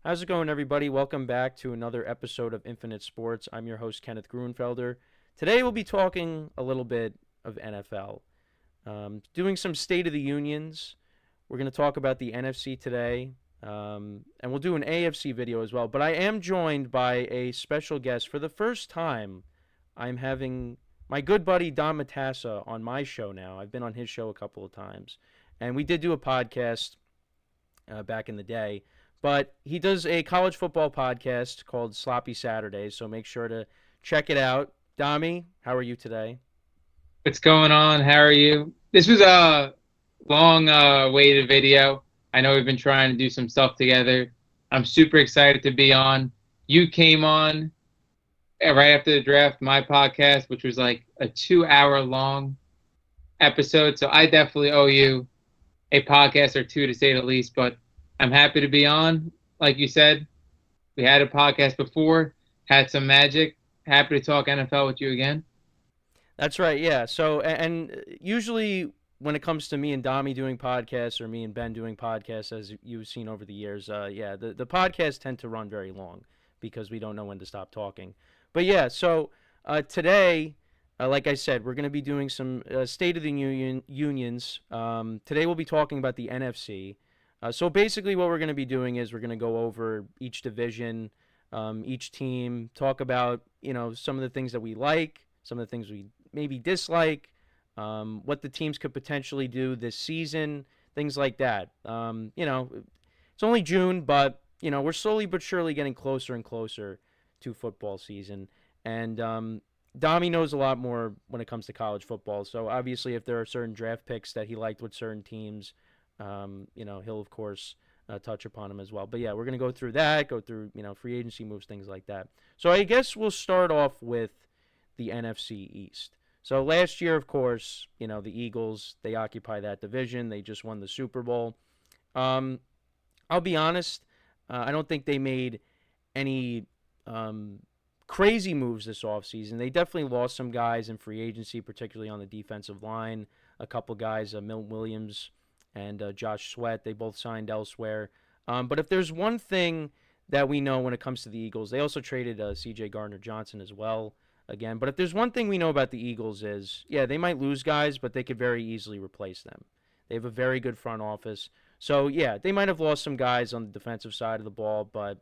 How's it going, everybody? Welcome back to another episode of Infinite Sports. I'm your host, Kenneth Gruenfelder. Today, we'll be talking a little bit of NFL, doing some State of the Unions. We're going to talk about the NFC today, and we'll do an AFC video as well. But I am joined by a special guest. For the first time, I'm having my good buddy Don Matassa on my show now. I've been on his show a couple of times, and we did do a podcast back in the day. But he does a college football podcast called Sloppy Saturdays, so make sure to check it out. Dami, how are you today? What's going on? How are you? This was a long waited video. I know we've been trying to do some stuff together. I'm super excited to be on. You came on right after the draft, my podcast, which was like a 2 hour long episode. So I definitely owe you a podcast or two to say the least, but I'm happy to be on. Like you said, we had a podcast before, had some magic. Happy to talk NFL with you again. That's right, yeah. So, and usually when it comes to me and Dami doing podcasts or me and Ben doing podcasts, as you've seen over the years, yeah, the podcasts tend to run very long because we don't know when to stop talking. But yeah, so today, like I said, we're going to be doing some State of the Unions. Today we'll be talking about the NFC. So basically, what we're going to be doing is we're going to go over each division, each team, talk about some of the things that we like, some of the things we maybe dislike, what the teams could potentially do this season, things like that. It's only June, but we're slowly but surely getting closer and closer to football season, and Dami knows a lot more when it comes to college football. So obviously, if there are certain draft picks that he liked with certain teams, he'll of course touch upon them as well. But yeah, we're gonna go through that, go through free agency moves, things like that. So I guess we'll start off with the NFC East. So last year, of course, the Eagles, they occupy that division. They just won the Super Bowl. Um, I'll be honest, I don't think they made any crazy moves this offseason. They definitely lost some guys in free agency, particularly on the defensive line. A couple guys, Milton Williams and Josh Sweat, they both signed elsewhere. But if there's one thing that we know when it comes to the Eagles, they also traded C.J. Gardner-Johnson as well again. But if there's one thing we know about the Eagles is, yeah, they might lose guys, but they could very easily replace them. They have a very good front office. So, yeah, they might have lost some guys on the defensive side of the ball, but,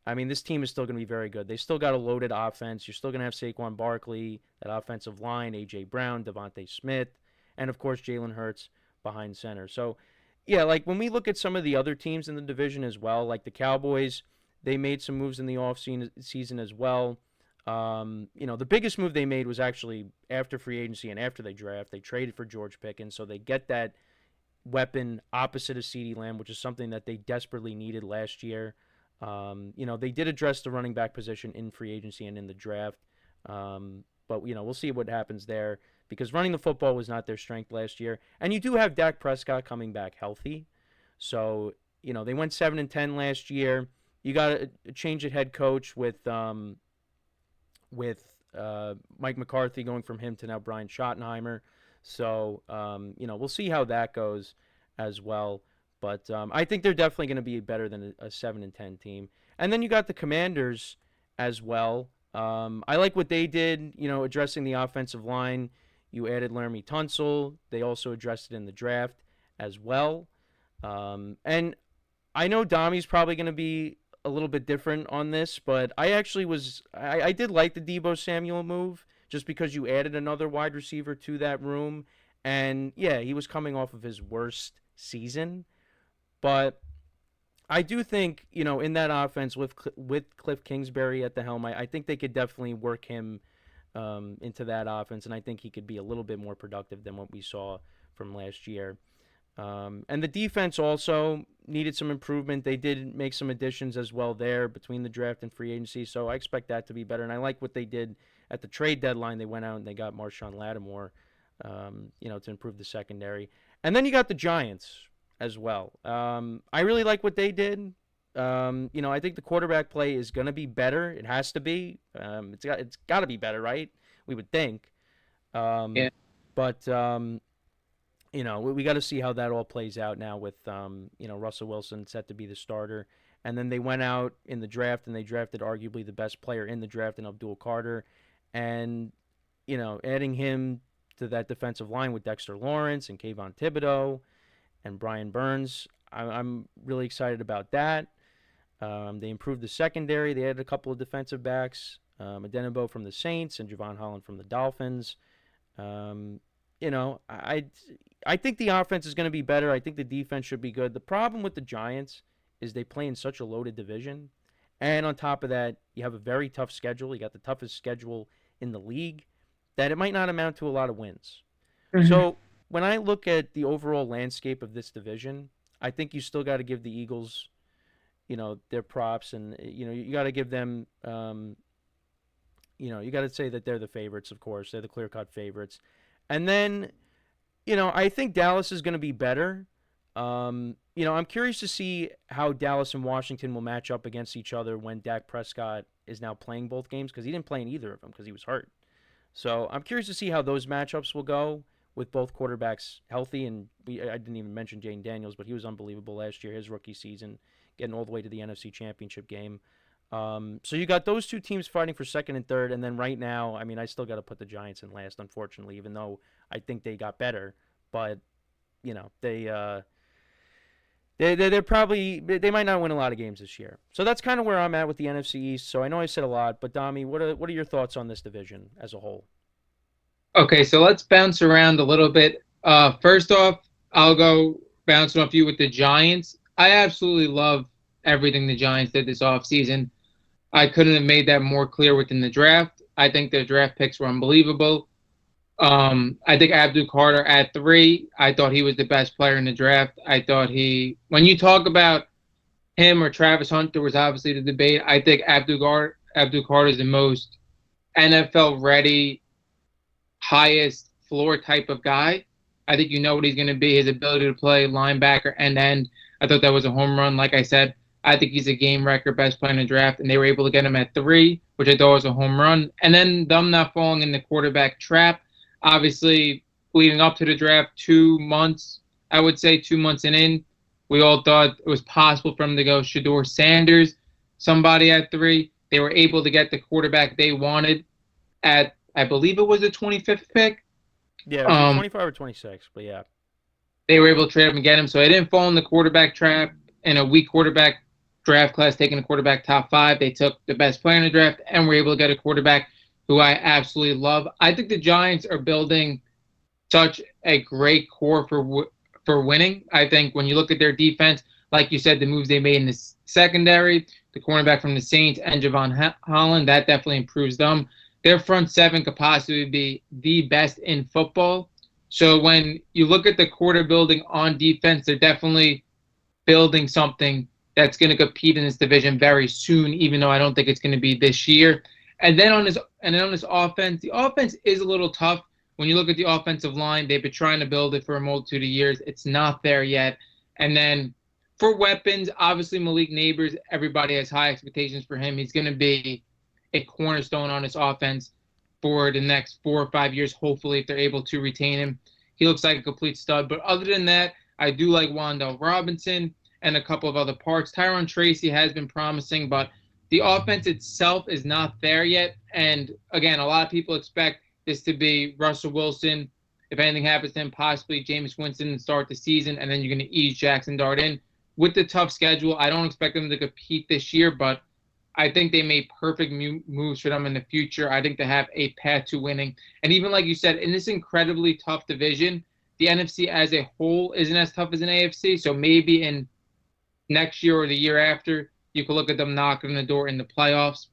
I mean, this team is still going to be very good. They still got a loaded offense. You're still going to have Saquon Barkley, that offensive line, A.J. Brown, Devontae Smith, and, of course, Jalen Hurts behind center. So, yeah, like when we look at some of the other teams in the division as well, like the Cowboys, they made some moves in the offseason as well. The biggest move they made was actually after free agency and after they draft. They traded for George Pickens, so they get that weapon opposite of CeeDee Lamb, which is something that they desperately needed last year. They did address the running back position in free agency and in the draft, but we'll see what happens there because running the football was not their strength last year. And you do have Dak Prescott coming back healthy, so they went 7-10 last year. You got a change at head coach with Mike McCarthy going from him to now Brian Schottenheimer. So, we'll see how that goes as well. But I think they're definitely going to be better than a 7-10 team. And then you got the Commanders as well. I like what they did, addressing the offensive line. You added Laramie Tunsil. They also addressed it in the draft as well. And I know Dami's probably going to be a little bit different on this, but I did like the Debo Samuel move just because you added another wide receiver to that room, and yeah, he was coming off of his worst season, but I do think in that offense with Cliff Kingsbury at the helm, I think they could definitely work him into that offense, and I think he could be a little bit more productive than what we saw from last year. And the defense also needed some improvement. They did make some additions as well there between the draft and free agency, so I expect that to be better. And I like what they did at the trade deadline. They went out and they got Marshawn Lattimore, to improve the secondary. And then you got the Giants as well. I really like what they did. I think the quarterback play is going to be better. It has to be. It's got to be better, right? We would think. Um, Yeah. but we got to see how that all plays out now with Russell Wilson set to be the starter, and then they went out in the draft and they drafted arguably the best player in the draft in Abdul Carter, and adding him to that defensive line with Dexter Lawrence and Kayvon Thibodeau and Brian Burns. I'm really excited about that. They improved the secondary. They added a couple of defensive backs, Adenabo from the Saints and Javon Holland from the Dolphins. Um, I think the offense is going to be better. I think the defense should be good. The problem with the Giants is they play in such a loaded division, and on top of that, you have a very tough schedule. You got the toughest schedule in the league, that it might not amount to a lot of wins. So when I look at the overall landscape of this division, I think you still got to give the Eagles, their props, and you got to give them, you got to say that they're the favorites. Of course, they're the clear-cut favorites, and then, I think Dallas is going to be better. I'm curious to see how Dallas and Washington will match up against each other when Dak Prescott is now playing both games, because he didn't play in either of them because he was hurt. So I'm curious to see how those matchups will go with both quarterbacks healthy. And I didn't even mention Jane Daniels, but he was unbelievable last year, his rookie season, getting all the way to the NFC Championship game. So you got those two teams fighting for second and third, and then right now, I mean, I still got to put the Giants in last, unfortunately, even though I think they got better. But they're probably, they might not win a lot of games this year. So that's kind of where I'm at with the NFC East. So I know I said a lot, but Dami, what are your thoughts on this division as a whole? Okay, so let's bounce around a little bit. First off, I'll go bouncing off you with the Giants. I absolutely love everything the Giants did this offseason. I couldn't have made that more clear within the draft. I think their draft picks were unbelievable. I think Abdul Carter at 3, I thought he was the best player in the draft. I thought when you talk about him or Travis Hunter was obviously the debate. I think Abdul Carter is the most NFL ready, highest floor type of guy. I think you know what he's going to be. His ability to play linebacker end. I thought that was a home run. Like I said, I think he's a game record best player in the draft, and they were able to get him at 3, which I thought was a home run. And then them not falling in the quarterback trap. Obviously, leading up to the draft, 2 months, I would say 2 months in, we all thought it was possible for him to go Shedeur Sanders, somebody at 3. They were able to get the quarterback they wanted at, I believe it was the 25th pick. Yeah, it was 25 or 26, but yeah. They were able to trade him and get him, so they didn't fall in the quarterback trap. In a weak quarterback draft class, taking a quarterback top 5, they took the best player in the draft and were able to get a quarterback who I absolutely love. I think the Giants are building such a great core for winning. I think when you look at their defense, like you said, the moves they made in the secondary, the cornerback from the Saints and Javon Holland, that definitely improves them. Their front 7 could possibly be the best in football. So when you look at the quarter building on defense, they're definitely building something that's going to compete in this division very soon, even though I don't think it's going to be this year. And then on this offense, the offense is a little tough. When you look at the offensive line, they've been trying to build it for a multitude of years. It's not there yet. And then for weapons, obviously Malik Neighbors, everybody has high expectations for him. He's going to be a cornerstone on this offense for the next 4 or 5 years, hopefully, if they're able to retain him. He looks like a complete stud. But other than that, I do like Wan'Dale Robinson and a couple of other parts. Tyron Tracy has been promising, but the offense itself is not there yet. And again, a lot of people expect this to be Russell Wilson. If anything happens to him, possibly Jameis Winston to start the season, and then you're going to ease Jackson Dart in. With the tough schedule, I don't expect them to compete this year, but I think they made perfect moves for them in the future. I think they have a path to winning. And even like you said, in this incredibly tough division, the NFC as a whole isn't as tough as an AFC. So maybe in next year or the year after, you can look at them knocking on the door in the playoffs.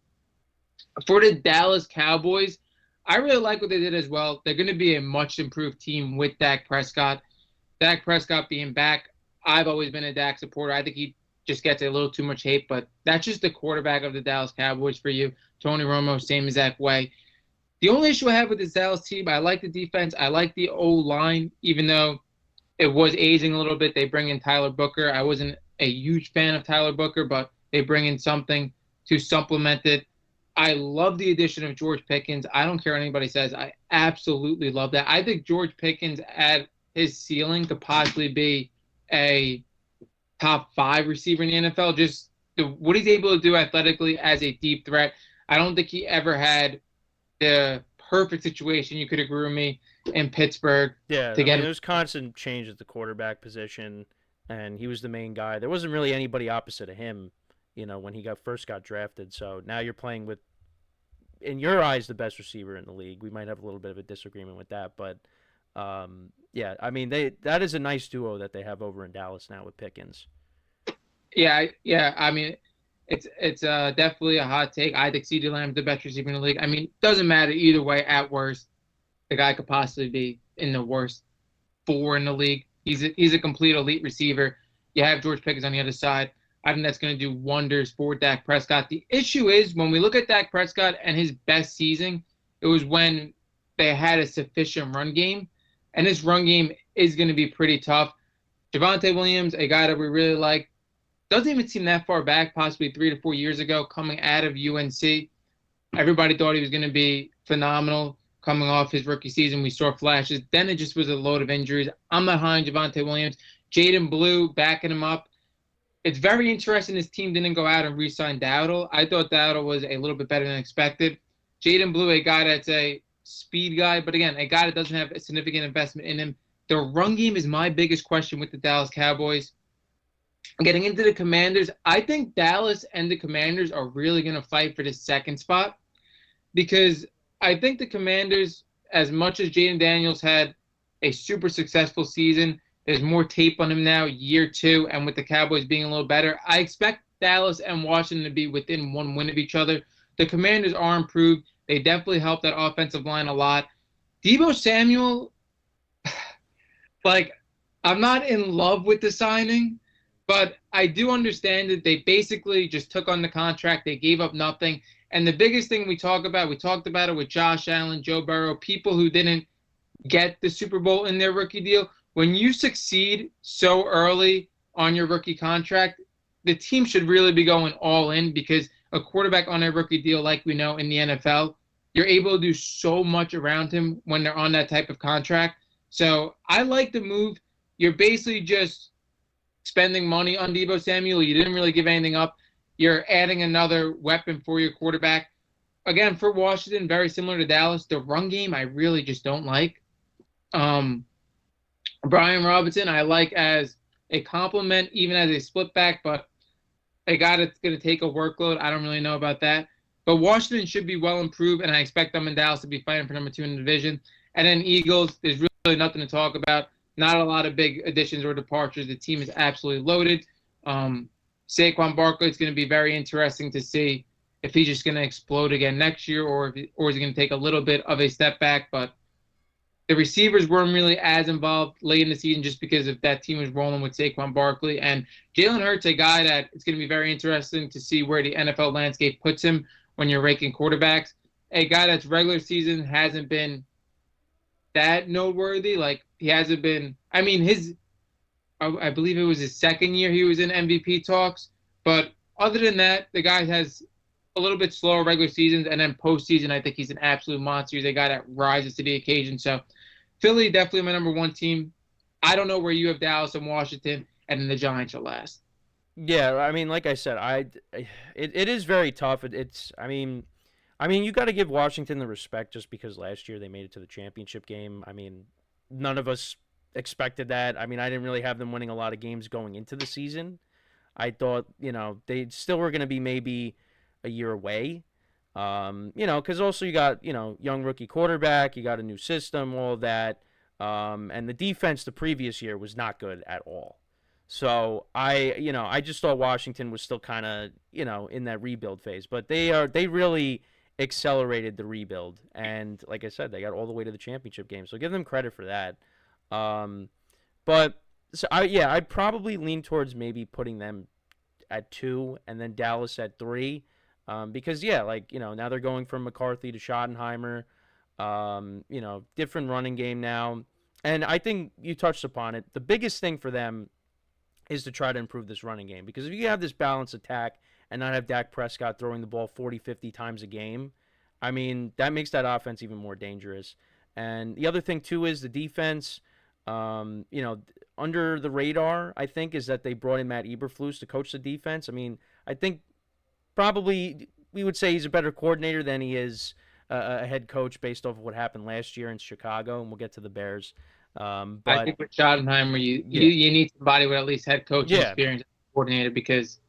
For the Dallas Cowboys, I really like what they did as well. They're going to be a much improved team with Dak Prescott. Dak Prescott being back, I've always been a Dak supporter. I think he just gets a little too much hate, but that's just the quarterback of the Dallas Cowboys for you. Tony Romo, same exact way. The only issue I have with this Dallas team, I like the defense. I like the O-line, even though it was aging a little bit. They bring in Tyler Booker. I wasn't a huge fan of Tyler Booker, but they bring in something to supplement it. I love the addition of George Pickens. I don't care what anybody says. I absolutely love that. I think George Pickens at his ceiling could possibly be a top 5 receiver in the NFL. Just what he's able to do athletically as a deep threat. I don't think he ever had the perfect situation. You could agree with me in Pittsburgh Yeah, to I mean, get there him. was constant change at the quarterback position, and he was the main guy. There wasn't really anybody opposite of him, when he first got drafted. So now you're playing with, in your eyes, the best receiver in the league. We might have a little bit of a disagreement with that, but yeah, I mean, that is a nice duo that they have over in Dallas now with Pickens. Yeah. I mean, it's definitely a hot take. I think CeeDee Lamb's the best receiver in the league. I mean, doesn't matter either way. At worst, the guy could possibly be in the worst four in the league. He's a complete elite receiver. You have George Pickens on the other side. I think that's going to do wonders for Dak Prescott. The issue is when we look at Dak Prescott and his best season, it was when they had a sufficient run game, and this run game is going to be pretty tough. Javonte Williams, a guy that we really like, doesn't even seem that far back, possibly 3 to 4 years ago, coming out of UNC. Everybody thought he was going to be phenomenal coming off his rookie season. We saw flashes. Then it just was a load of injuries. I'm not high on Javonte Williams. Jaden Blue backing him up. It's very interesting his team didn't go out and re-sign Dowdle. I thought Dowdle was a little bit better than expected. Jaden Blue, a guy that's a speed guy, but again, a guy that doesn't have a significant investment in him. The run game is my biggest question with the Dallas Cowboys. Getting into the Commanders, I think Dallas and the Commanders are really going to fight for the second spot because I think the Commanders, as much as Jaden Daniels had a super successful season, there's more tape on him now, year two, and with the Cowboys being a little better, I expect Dallas and Washington to be within one win of each other. The Commanders are improved. They definitely helped that offensive line a lot. Deebo Samuel, like, I'm not in love with the signing, but I do understand that they basically just took on the contract. They gave up nothing. And the biggest thing we talked about it with Josh Allen, Joe Burrow, people who didn't get the Super Bowl in their rookie deal. When you succeed so early on your rookie contract, the team should really be going all in because a quarterback on a rookie deal, like we know in the NFL, you're able to do so much around him when they're on that type of contract. So I like the move. You're basically just spending money on Deebo Samuel. You didn't really give anything up. You're adding another weapon for your quarterback. Again, for Washington, very similar to Dallas. The run game, I really just don't like. Brian Robinson, I like as a compliment, even as a split back, but a guy that's going to take a workload, I don't really know about that. But Washington should be well improved, and I expect them in Dallas to be fighting for number two in the division. And then Eagles, there's really nothing to talk about. Not a lot of big additions or departures. The team is absolutely loaded. Saquon Barkley, it's going to be very interesting to see if he's just going to explode again next year or is he going to take a little bit of a step back. But the receivers weren't really as involved late in the season just because of that team was rolling with Saquon Barkley. And Jalen Hurts, a guy that it's going to be very interesting to see where the NFL landscape puts him when you're ranking quarterbacks. A guy that's regular season hasn't been that noteworthy. Like, he hasn't been – I mean, I believe it was his second year he was in MVP talks. But other than that, the guy has a little bit slower regular seasons, and then postseason, I think he's an absolute monster. He's a guy that rises to the occasion. So Philly, definitely my number one team. I don't know where you have Dallas and Washington, and then the Giants are last. Yeah, I mean, like I said, it is very tough. I mean, you got to give Washington the respect just because last year they made it to the championship game. I mean, none of us expected that. I mean, I didn't really have them winning a lot of games going into the season. I thought, they still were going to be maybe a year away. Because also you got, young rookie quarterback, you got a new system, all of that. And the defense the previous year was not good at all. So I just thought Washington was still kind of, in that rebuild phase, but they really accelerated the rebuild, and like I said, they got all the way to the championship game. So give them credit for that. Um, but so I'd probably lean towards maybe putting them at 2 and then Dallas at 3, because now they're going from McCarthy to Schottenheimer, different running game now, and I think you touched upon it. The biggest thing for them is to try to improve this running game. Because if you have this balanced attack and not have Dak Prescott throwing the ball 40, 50 times a game, I mean, that makes that offense even more dangerous. And the other thing, too, is the defense, under the radar, I think, is that they brought in Matt Eberflus to coach the defense. I mean, I think probably we would say he's a better coordinator than he is a head coach based off of what happened last year in Chicago, and we'll get to the Bears. I But think with Schottenheimer, you, you yeah, you need somebody with at least head coaching yeah, experience, coordinator, because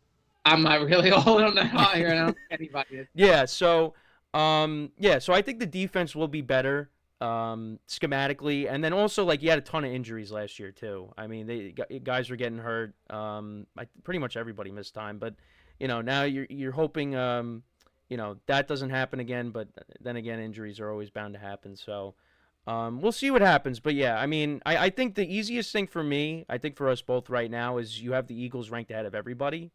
I'm not really all in on that hire, and I don't think anybody is. yeah. So, yeah. So I think the defense will be better schematically, and then also like you had a ton of injuries last year too. I mean, guys were getting hurt. Pretty much everybody missed time, but now you're hoping that doesn't happen again. But then again, injuries are always bound to happen. So. We'll see what happens, but yeah, I mean, I think the easiest thing for me, I think for us both right now, is you have the Eagles ranked ahead of everybody,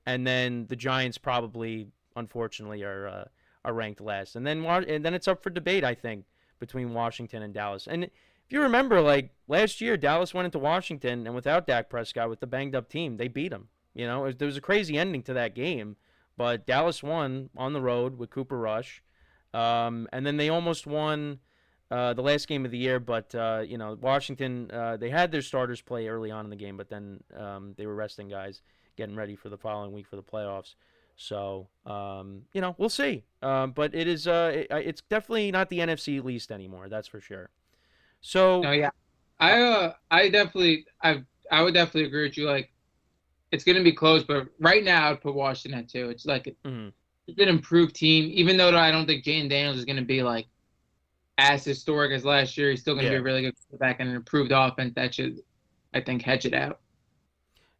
and then the Giants probably, unfortunately, are ranked last, and then it's up for debate, I think, between Washington and Dallas. And if you remember, like last year, Dallas went into Washington, and without Dak Prescott, with the banged up team, they beat them. There was a crazy ending to that game, but Dallas won on the road with Cooper Rush, and then they almost won the last game of the year, but Washington they had their starters play early on in the game, but then they were resting guys, getting ready for the following week for the playoffs. So we'll see. But it's definitely not the NFC least anymore. That's for sure. No, So yeah, I would definitely agree with you. Like, it's going to be close, but right now I'd put Washington at two. It's like mhm, it's an improved team, even though I don't think Jane Daniels is going to be like as historic as last year. He's still going to be yeah, a really good quarterback and an improved offense that should, I think, hedge it out.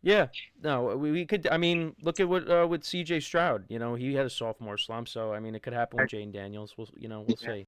yeah. No, we could. I mean, look at what with C.J. Stroud. He had a sophomore slump, so I mean, it could happen with Jane Daniels. We'll see.